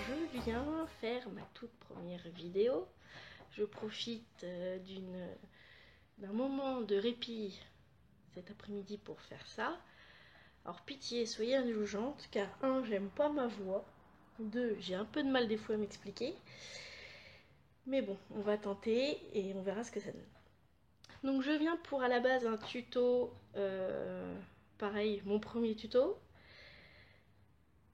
je viens faire ma toute première vidéo. Je profite d'un moment de répit cet après-midi pour faire ça. Alors pitié, soyez indulgente, car 1, j'aime pas ma voix. 2, j'ai un peu de mal des fois à m'expliquer. Mais bon, on va tenter et on verra ce que ça donne. Donc je viens pour à la base un tuto, pareil, mon premier tuto.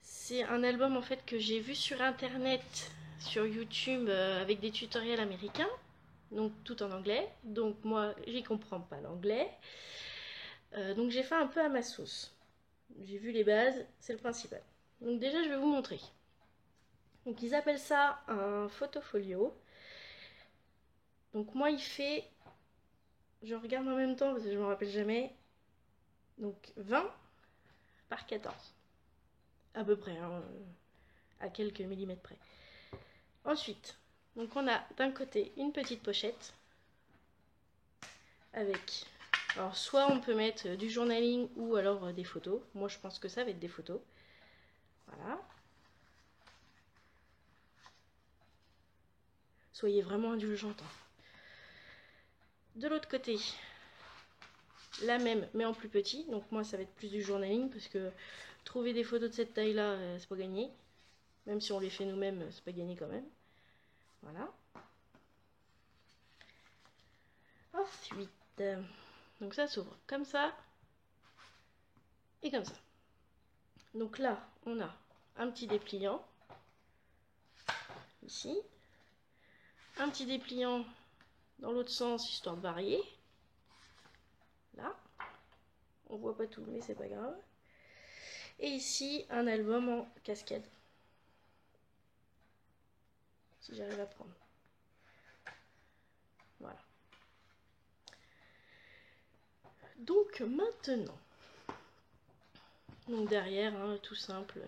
C'est un album en fait que j'ai vu sur internet, sur YouTube, avec des tutoriels américains, donc tout en anglais. Donc moi, j'y comprends pas l'anglais. Donc j'ai fait un peu à ma sauce. J'ai vu les bases, c'est le principal. Donc déjà, je vais vous montrer. Donc ils appellent ça un photofolio. Donc moi, il fait, je regarde en même temps parce que je me rappelle jamais. Donc 20 par 14, à peu près, hein, à quelques millimètres près. Ensuite, donc on a d'un côté une petite pochette avec, alors soit on peut mettre du journaling ou alors des photos. Moi je pense que ça va être des photos. Voilà. Soyez vraiment indulgente. De l'autre côté, la même mais en plus petit. Donc moi ça va être plus du journaling parce que trouver des photos de cette taille là, c'est pas gagné. Même si on les fait nous-mêmes, c'est pas gagné quand même. Voilà. Ensuite, donc ça s'ouvre comme ça et comme ça. Donc là, on a un petit dépliant, ici, un petit dépliant dans l'autre sens, histoire de varier. Là, on voit pas tout, mais c'est pas grave. Et ici, un album en cascade. Si j'arrive à prendre. Voilà. Donc maintenant, donc derrière, hein, tout simple,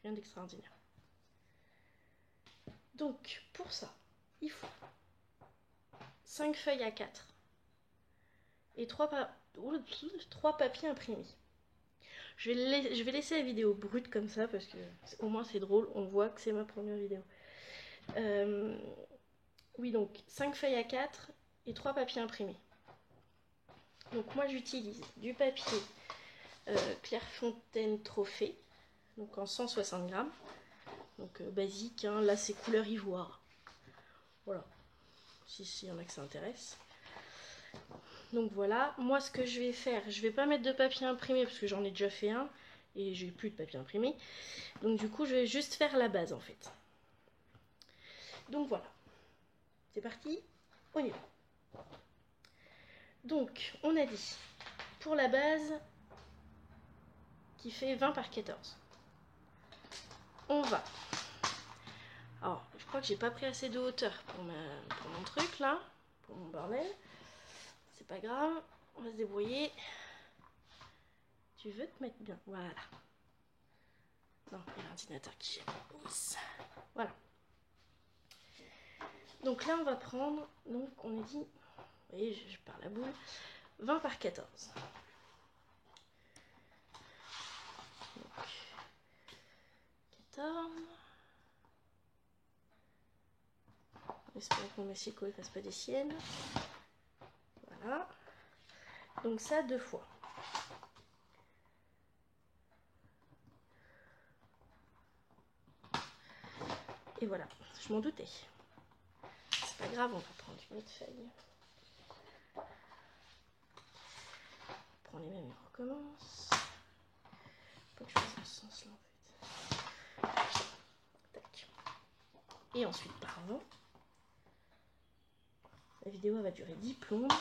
rien d'extraordinaire. Donc pour ça, il faut 5 feuilles A4 et 3 papiers imprimés. Je vais laisser la vidéo brute comme ça parce que au moins c'est drôle, on voit que c'est ma première vidéo. Oui, donc 5 feuilles A4 et 3 papiers imprimés. Donc moi j'utilise du papier Clairefontaine Trophée, donc en 160 grammes. Donc basique, hein, là c'est couleur ivoire. Voilà, si y en a que ça intéresse. Donc voilà, moi ce que je vais faire, je vais pas mettre de papier imprimé parce que j'en ai déjà fait un et j'ai plus de papier imprimé. Donc du coup je vais juste faire la base en fait. Donc voilà, c'est parti, on y va. Donc on a dit, pour la base qui fait 20 par 14, on va... Alors je crois que j'ai pas pris assez de hauteur pour mon truc là, pour mon bordel. C'est pas grave, on va se débrouiller. Tu veux te mettre bien, voilà. Non, il y a l'ordinateur qui gêne. Voilà. Donc là, on va prendre, donc on a dit, vous voyez, je pars la boule, 20 par 14. Donc, 14. J'espère que mon massico ne fasse pas des siennes. Voilà. Donc ça, 2 fois. Et voilà, je m'en doutais. C'est pas grave, on va prendre une autre feuille. On prend les mêmes et on recommence. Faut que je fasse dans ce sens-là en fait. Tac. Et ensuite, pardon. La vidéo va durer 10 plombes.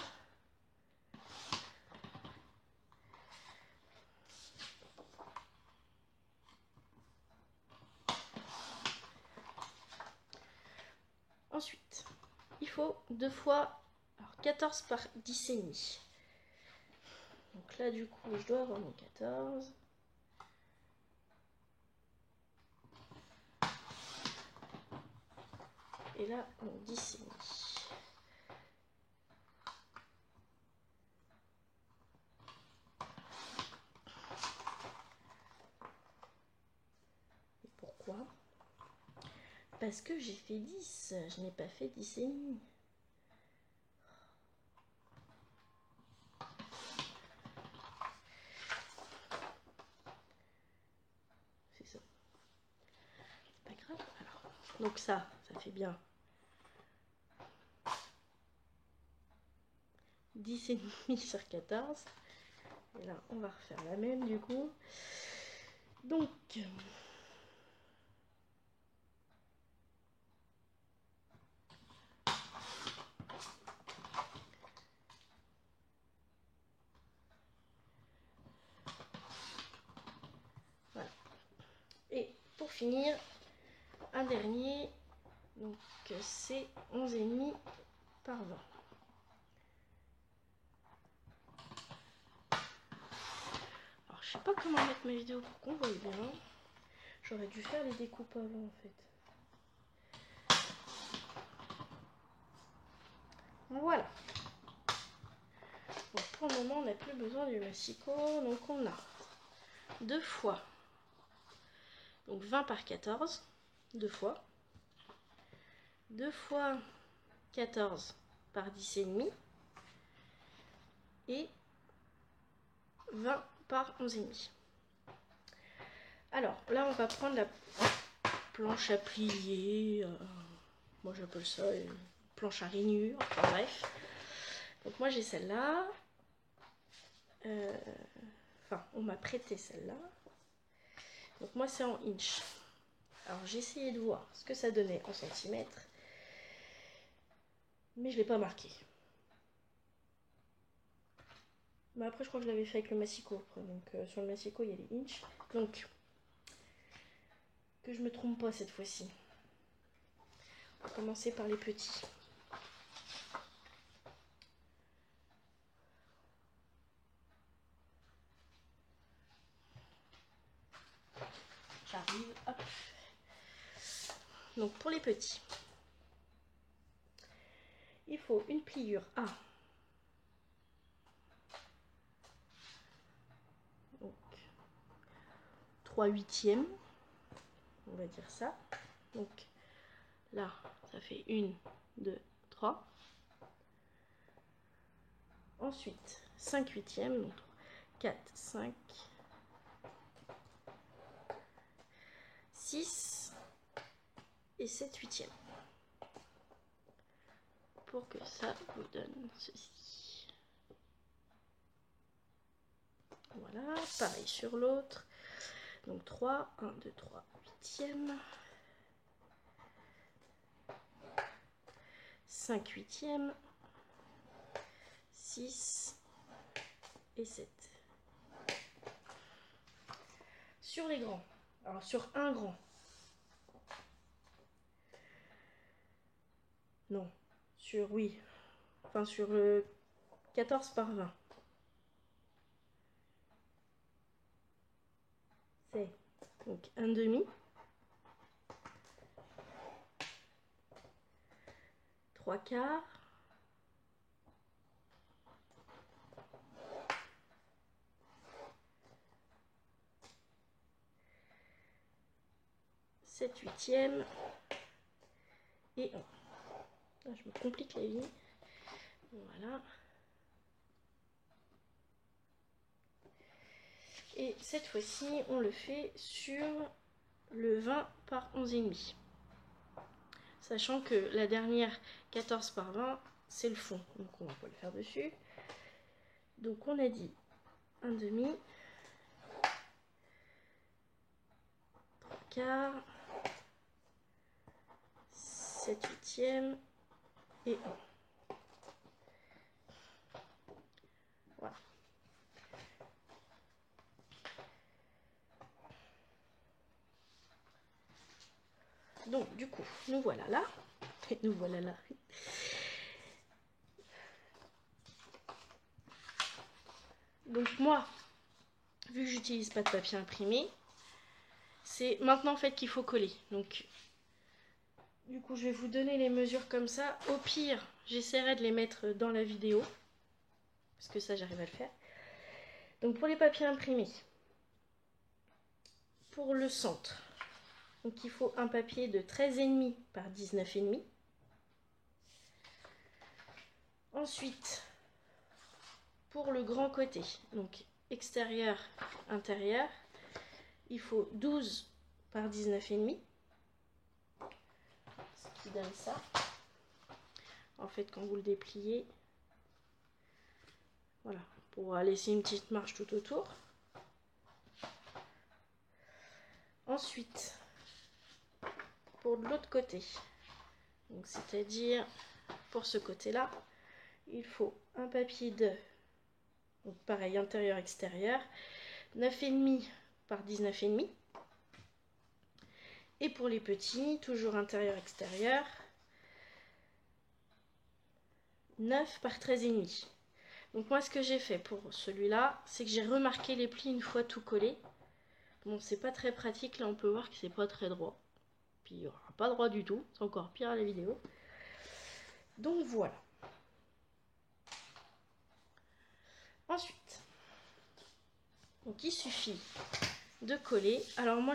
Ensuite, il faut 2 fois, alors 14 par 10,5. Donc là, du coup, je dois avoir mon 14. Et là, mon 10,5. Et pourquoi? parce que j'ai fait 10. Je n'ai pas fait 10,5. C'est ça. C'est pas grave. Alors, donc ça fait bien 10,5 sur 14. Et là, on va refaire la même du coup. Donc, voilà. Et pour finir, un dernier. Donc, c'est 11,5 par 20. Alors, je sais pas comment mettre ma vidéo pour qu'on voit bien. J'aurais dû faire les découpes avant en fait. Voilà. Bon, pour le moment, on n'a plus besoin du massicot. Donc, on a 2 fois. Donc, 20 par 14. 2 fois. 2 fois 14 par 10,5. Et 20 par 11,5. Alors, là, on va prendre la planche à plier. Moi, j'appelle ça une planche à rainure. Enfin, bref. Donc, moi, j'ai celle-là. Enfin, on m'a prêté celle-là. Donc, moi, c'est en inch. Alors, j'ai essayé de voir ce que ça donnait en centimètres. Mais je ne l'ai pas marqué. Mais après, je crois que je l'avais fait avec le massicot. Donc, sur le massicot, il y a les inches. Donc, que je me trompe pas cette fois-ci. On va commencer par les petits. J'arrive, hop. Donc, pour les petits, il faut une pliure à 3/8, on va dire ça. Donc là, ça fait 1, 2, 3. Ensuite, 5/8, donc 4, 5, 6 et 7/8. Pour que ça vous donne ceci. Voilà, pareil sur l'autre. Donc 3, 1, 2, 3, 8e. 5/8, 6 et 7. Sur les grands, alors sur un grand, non, sur, oui, enfin sur le 14 par 20, c'est donc 1/2, 3/4, 7/8 et 1. Là, je me complique la vie. Voilà. Et cette fois-ci, on le fait sur le 20 par 11,5. Sachant que la dernière 14 par 20, c'est le fond. Donc on va pas le faire dessus. Donc on a dit 1/2, 3/4, 7/8 et 1. Voilà. Donc du coup, nous voilà là. Nous voilà là. Donc moi, vu que j'utilise pas de papier imprimé, c'est maintenant en fait qu'il faut coller. Donc du coup, je vais vous donner les mesures comme ça. Au pire, j'essaierai de les mettre dans la vidéo, parce que ça, j'arrive à le faire. Donc pour les papiers imprimés, pour le centre, Donc il faut un papier de 13,5 par 19,5. Ensuite, pour le grand côté, donc extérieur, intérieur, il faut 12 par 19,5. Ce qui donne ça. En fait, quand vous le dépliez, voilà, pour laisser une petite marge tout autour. Ensuite, pour l'autre côté, donc c'est-à-dire pour ce côté-là, il faut un papier de, donc pareil, intérieur-extérieur, 9,5 par 19,5. Et pour les petits, toujours intérieur-extérieur, 9 par 13,5. Donc moi, ce que j'ai fait pour celui-là, c'est que j'ai remarqué les plis une fois tout collé. Bon, c'est pas très pratique, là on peut voir que c'est pas très droit. Puis il n'y aura pas droit du tout, c'est encore pire à la vidéo. Donc voilà. Ensuite, donc il suffit de coller. Alors moi,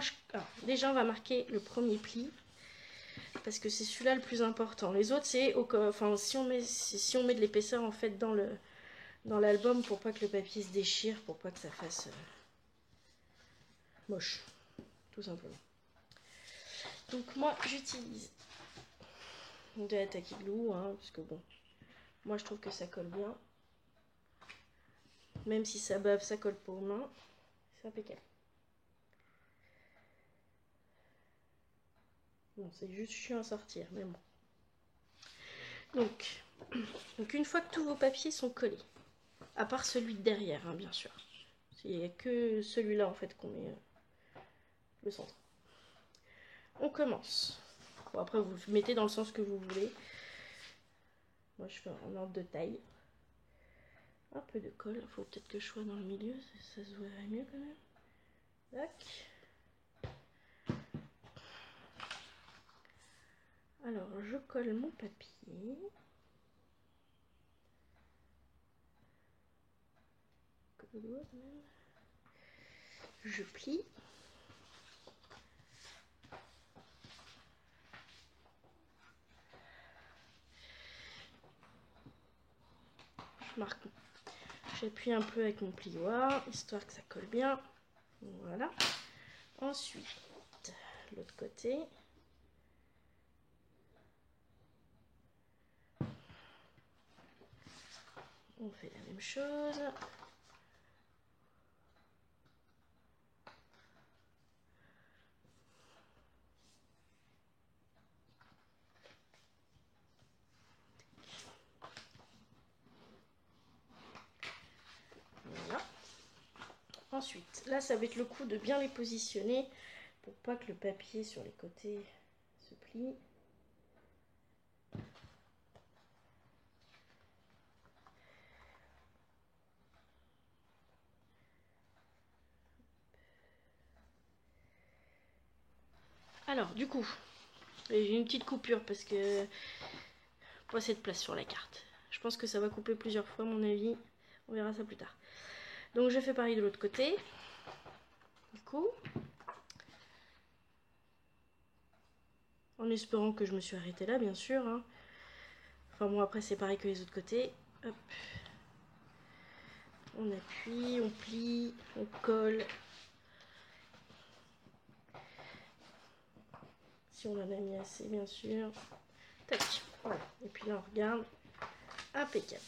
déjà on va marquer le premier pli, parce que c'est celui-là le plus important. Les autres, c'est enfin, si on met de l'épaisseur en fait dans l'album pour pas que le papier se déchire, pour pas que ça fasse moche, tout simplement. Donc moi j'utilise de la Tacky Glue, hein, parce que bon, moi je trouve que ça colle bien. Même si ça bave, ça colle pas aux mains. C'est impeccable. Bon, c'est juste chiant à sortir, mais bon. Donc une fois que tous vos papiers sont collés, à part celui de derrière, hein, bien sûr. Il n'y a que celui-là en fait qu'on met le centre. On commence. Bon, après vous le mettez dans le sens que vous voulez. Moi je fais en ordre de taille. Un peu de colle, il faut peut-être que je sois dans le milieu, ça se voit mieux quand même. Tac. Alors je colle mon papier. Je plie. Je marque. J'appuie un peu avec mon plioir, histoire que ça colle bien. Voilà. Ensuite, l'autre côté. On fait la même chose. Voilà. Ensuite, là, ça va être le coup de bien les positionner pour pas que le papier sur les côtés se plie. Alors, du coup, j'ai une petite coupure parce que pas assez de place sur la carte. Je pense que ça va couper plusieurs fois, à mon avis. On verra ça plus tard. Donc, je fais pareil de l'autre côté. Du coup, en espérant que je me suis arrêtée là, bien sûr. Hein. Enfin, bon, après, c'est pareil que les autres côtés. Hop. On appuie, on plie, on colle. Si on en a mis assez, bien sûr. Tac, voilà. Et puis là, on regarde. Impeccable.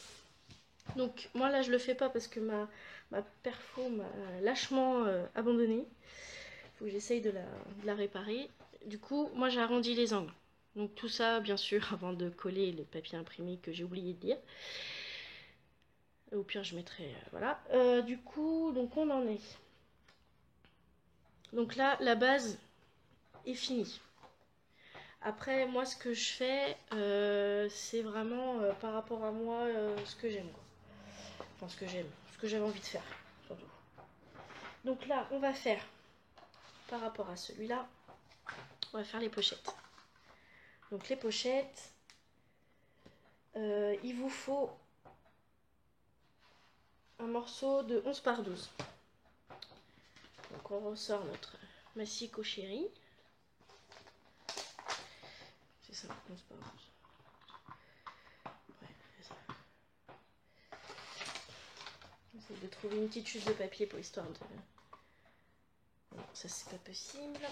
Donc, moi, là, je le fais pas parce que ma perfo m'a lâchement abandonné. Il faut que j'essaye de la réparer. Du coup, moi, j'ai arrondi les angles. Donc, tout ça, bien sûr, avant de coller le papier imprimé que j'ai oublié de dire. Au pire, je mettrai... voilà. Du coup, donc, on en est. Donc là, la base est finie. Après, moi, ce que je fais, c'est vraiment par rapport à moi ce que j'aime. Enfin, ce que j'aime, ce que j'avais envie de faire, surtout. Donc là, on va faire, par rapport à celui-là, on va faire les pochettes. Donc les pochettes, il vous faut un morceau de 11 par 12. Donc on ressort notre massicot chéri. C'est ça, 11 par 12. Ouais, c'est ça. J'essaie de trouver une petite chuche de papier pour histoire de... Non, ça c'est pas possible.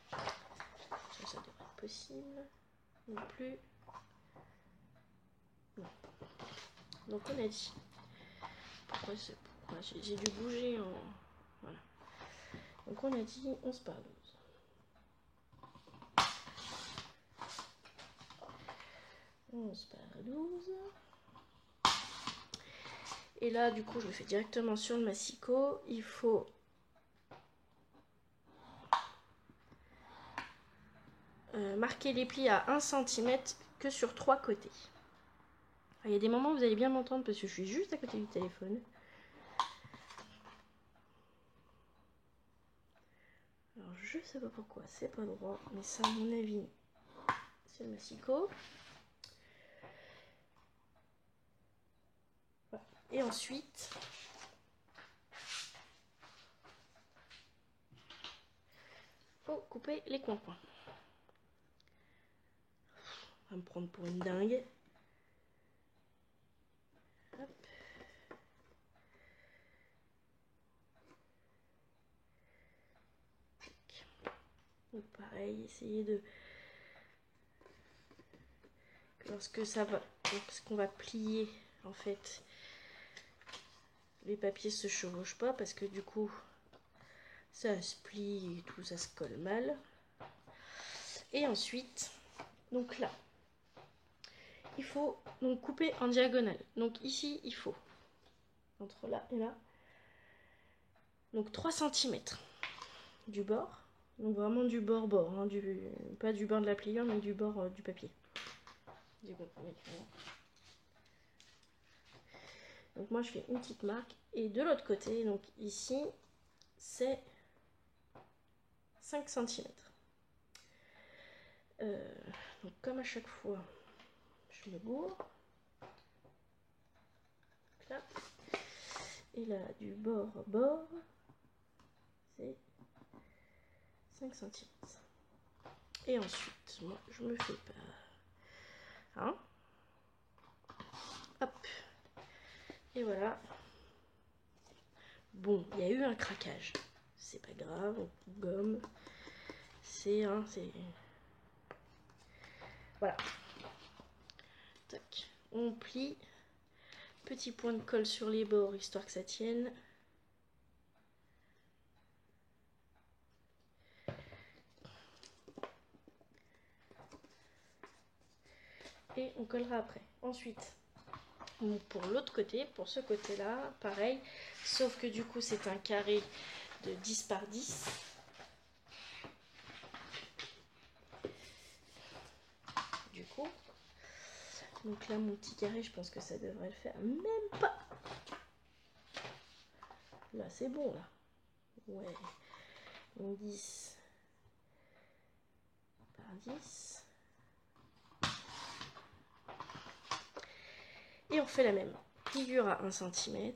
Ça devrait être possible. Non plus. Non. Donc on a dit. Pourquoi j'ai dû bouger en... Voilà. Donc on a dit 11 par 12. 11 par 12. Et là, du coup, je le fais directement sur le massicot. Il faut marquer les plis à 1 cm que sur 3 côtés. Alors, il y a des moments où vous allez bien m'entendre parce que je suis juste à côté du téléphone. Alors, je sais pas pourquoi, c'est pas droit, mais ça, à mon avis, c'est le massicot. Voilà. Et ensuite, faut couper les coins-coins. On va me prendre pour une dingue. Hop. Donc pareil, essayez de... Lorsqu'on va plier, en fait, les papiers se chevauchent pas parce que du coup, ça se plie et tout, ça se colle mal. Et ensuite, donc là, il faut donc couper en diagonale. Donc ici, il faut, entre là et là, donc 3 cm du bord. Donc vraiment du bord-bord, hein, pas du bord de la pliure, mais du bord du papier. Donc moi, je fais une petite marque. Et de l'autre côté, donc ici, c'est 5 cm. Donc comme à chaque fois, je me gourre. Là. Et là, du bord au bord, c'est 5 cm. Et ensuite, moi, je me fais pas. Hein? Hop. Et voilà. Bon, il y a eu un craquage. C'est pas grave, on gomme. C'est... Voilà. Tac. On plie. Petit point de colle sur les bords, histoire que ça tienne. Et on collera après. Ensuite, pour l'autre côté, pour ce côté-là, pareil. Sauf que du coup, c'est un carré de 10 par 10. Du coup, donc là, mon petit carré, je pense que ça devrait le faire. Même pas. Là, c'est bon, là. Ouais. Donc 10 par 10. Et on fait la même. Pliure à 1 cm.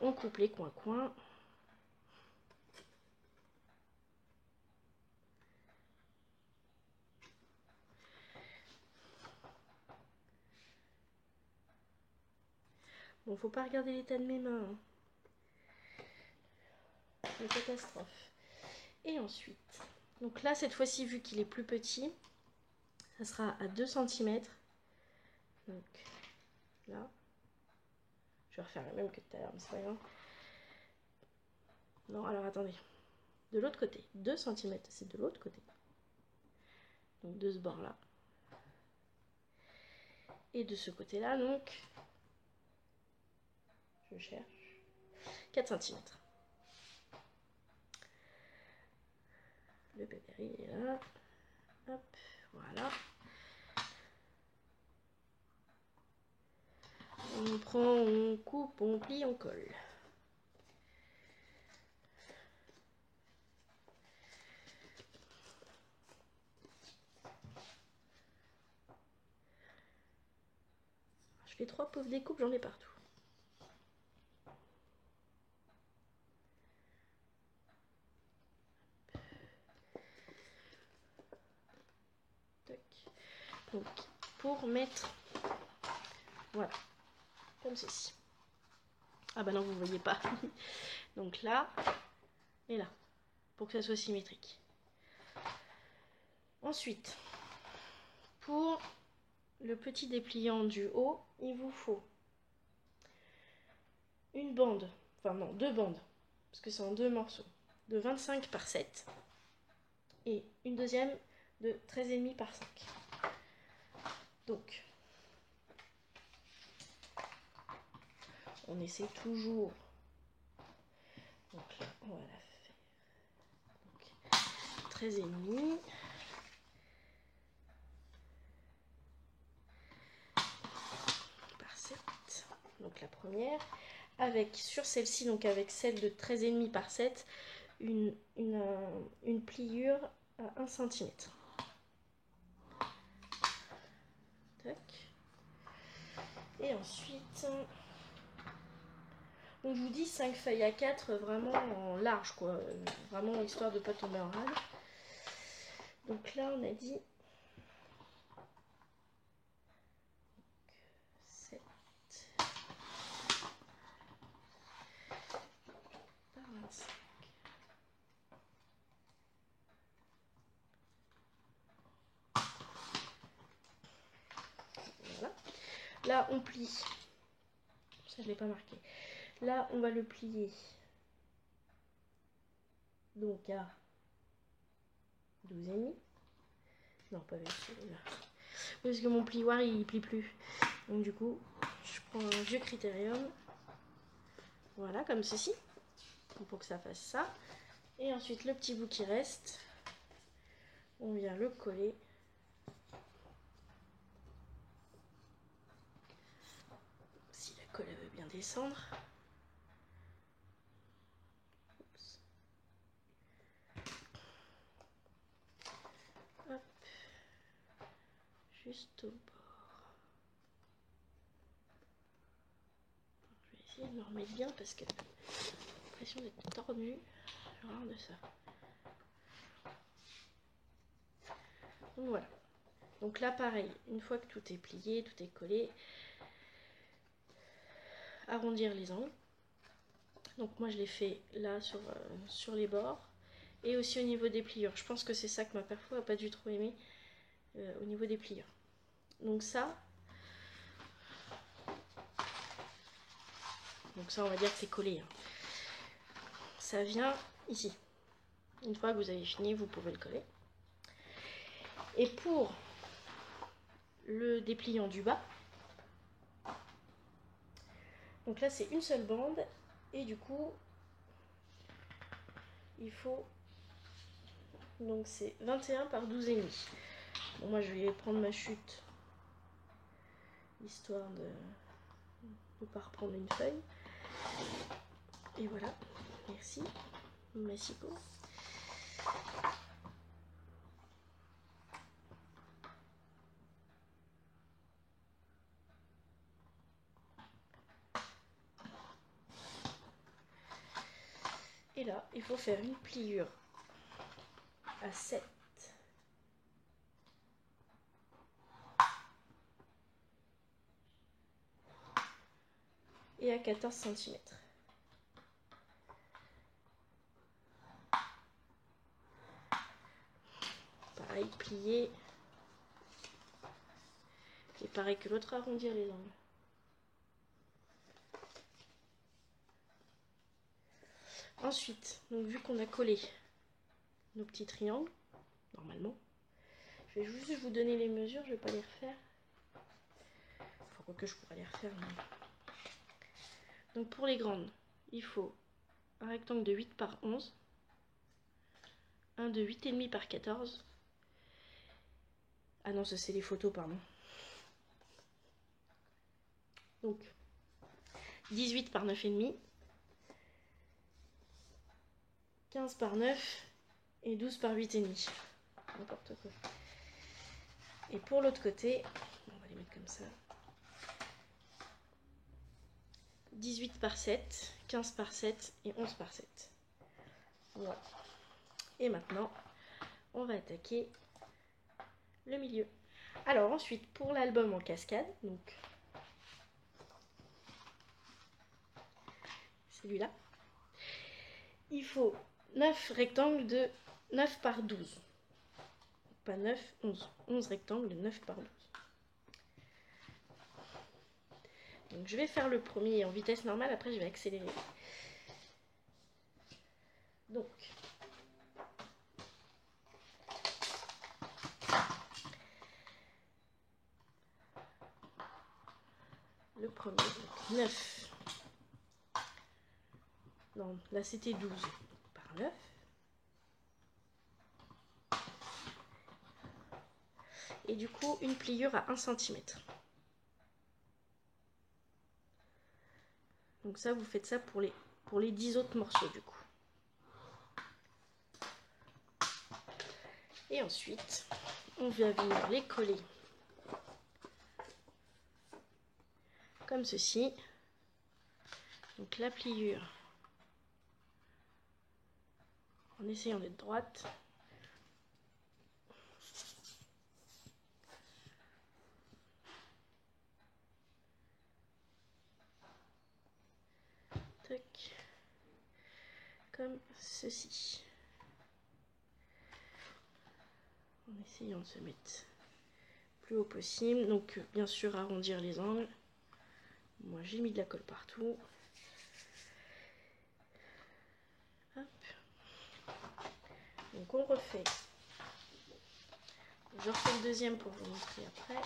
On coupe les coins-coins. Bon, faut pas regarder l'état de mes mains. Hein. C'est une catastrophe. Et ensuite, donc là, cette fois-ci, vu qu'il est plus petit, ça sera à 2 cm. Donc là, je vais refaire la même que tout à l'heure, mais c'est pas grave. Non, alors attendez. De l'autre côté, 2 cm, c'est de l'autre côté. Donc de ce bord-là. Et de ce côté-là, donc, je cherche, 4 cm. Le pépéry est là. Hop, voilà. On prend, on coupe, on plie, on colle. Je Je fais 3 pauvres découpes, j'en ai partout. Tac. Donc, pour mettre, voilà, comme ceci. Ah bah non, vous voyez pas. Donc là, et là, pour que ça soit symétrique. Ensuite, pour le petit dépliant du haut, il vous faut une bande, enfin non, 2 bandes, parce que c'est en 2 morceaux, de 25 par 7, et une deuxième de 13,5 par 5. Donc, on essaie toujours. Donc là, on va la faire. Donc, 13,5. Par 7. Donc la première. Avec, sur celle-ci, donc avec celle de 13,5 par 7, une pliure à 1 cm. Tac. Et ensuite, donc je vous dis 5 feuilles à 4 vraiment en large, quoi. Vraiment histoire de ne pas tomber en rade. Donc là, on a dit 7 par 25. Voilà. Là, on plie. Ça, je ne l'ai pas marqué. Là, on va le plier. Donc à 12,5. Non, pas avec celui-là. Parce que mon plioir, il plie plus. Donc du coup, je prends un vieux critérium. Voilà, comme ceci. Pour que ça fasse ça. Et ensuite, le petit bout qui reste, on vient le coller. Si la colle elle veut bien descendre. Oups. Hop. Juste au bord. Je vais essayer de me remettre bien parce que j'ai l'impression d'être tordue. J'ai horreur de ça. Donc voilà. Donc là pareil, une fois que tout est plié, tout est collé, arrondir les angles. Donc moi je l'ai fait là sur les bords et aussi au niveau des pliures. Je pense que c'est ça que ma perfo n'a pas dû trop aimer au niveau des pliures. Donc ça on va dire que c'est collé. Hein. Ça vient ici. Une fois que vous avez fini, vous pouvez le coller. Et pour le dépliant du bas, donc là c'est une seule bande et du coup il faut, donc c'est 21 par 12,5. Bon, moi je vais prendre ma chute histoire de ne pas reprendre une feuille. Et voilà, merci, Massico. Et là, il faut faire une pliure à 7 et à 14 cm. Pareil, plier. Et pareil que l'autre, arrondir les angles. Ensuite, donc vu qu'on a collé nos petits triangles, normalement, je vais juste vous donner les mesures, je ne vais pas les refaire. Enfin, quoi que je pourrais les refaire. Mais... Donc pour les grandes, il faut un rectangle de 8 par 11, un de 8,5 par 14. Ah non, ça c'est les photos, pardon. Donc 18 par 9,5, 15 par 9 et 12 par 8,5. N'importe quoi. Et pour l'autre côté, on va les mettre comme ça. 18 par 7, 15 par 7 et 11 par 7. Voilà. Et maintenant, on va attaquer le milieu. Alors ensuite, pour l'album en cascade, donc celui-là, il faut 9 rectangles de 9 par 12. Pas 9, 11. 11 rectangles de 9 par 12. Donc je vais faire le premier en vitesse normale, après je vais accélérer. Donc, le premier, donc 9. Non, là c'était 12 par 9. Et du coup, une pliure à 1 cm. Donc ça, vous faites ça pour les 10 autres morceaux du coup. Et ensuite, on va venir les coller comme ceci. Donc la pliure, en essayant d'être droite. Tac. Comme ceci. En essayant de se mettre plus haut possible. Donc bien sûr arrondir les angles. Moi j'ai mis de la colle partout. Hop. Donc on refait. Je refais le deuxième pour vous montrer après.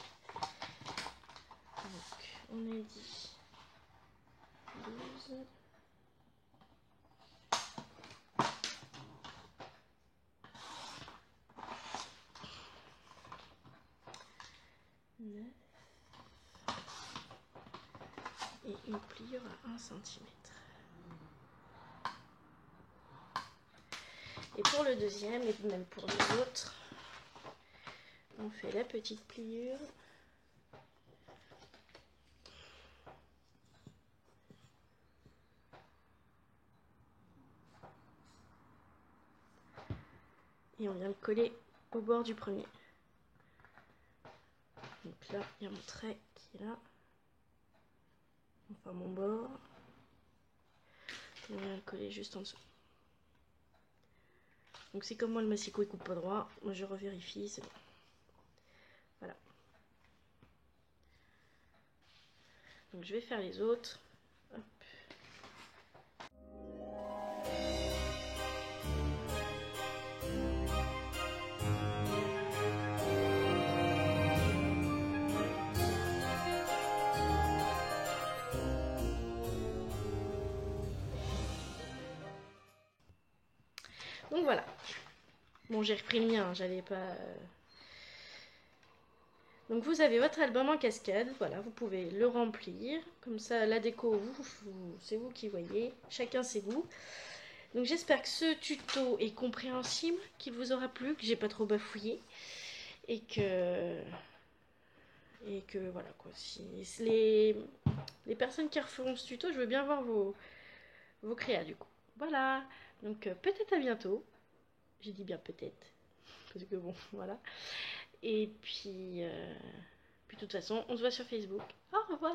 Donc on a dit 12. Et une pliure à 1 cm. Et pour le deuxième, et même pour les autres, on fait la petite pliure. Et on vient le coller au bord du premier. Donc là, il y a mon trait qui est là. Enfin mon bord. Et on vient le coller juste en dessous. Donc c'est comme moi le massicot il coupe pas droit. Moi je revérifie, c'est bon. Voilà. Donc je vais faire les autres. Hop. Donc voilà. Bon, j'ai repris le mien, j'avais pas... Donc vous avez votre album en cascade, voilà, vous pouvez le remplir. Comme ça, la déco, c'est vous qui voyez, chacun ses goûts. Donc j'espère que ce tuto est compréhensible, qu'il vous aura plu, que j'ai pas trop bafouillé. Et que voilà quoi. Si les personnes qui referont ce tuto, je veux bien voir vos créas du coup. Voilà, donc peut-être à bientôt. J'ai dit bien peut-être, parce que bon, voilà. Et puis de toute façon, on se voit sur Facebook. Au revoir!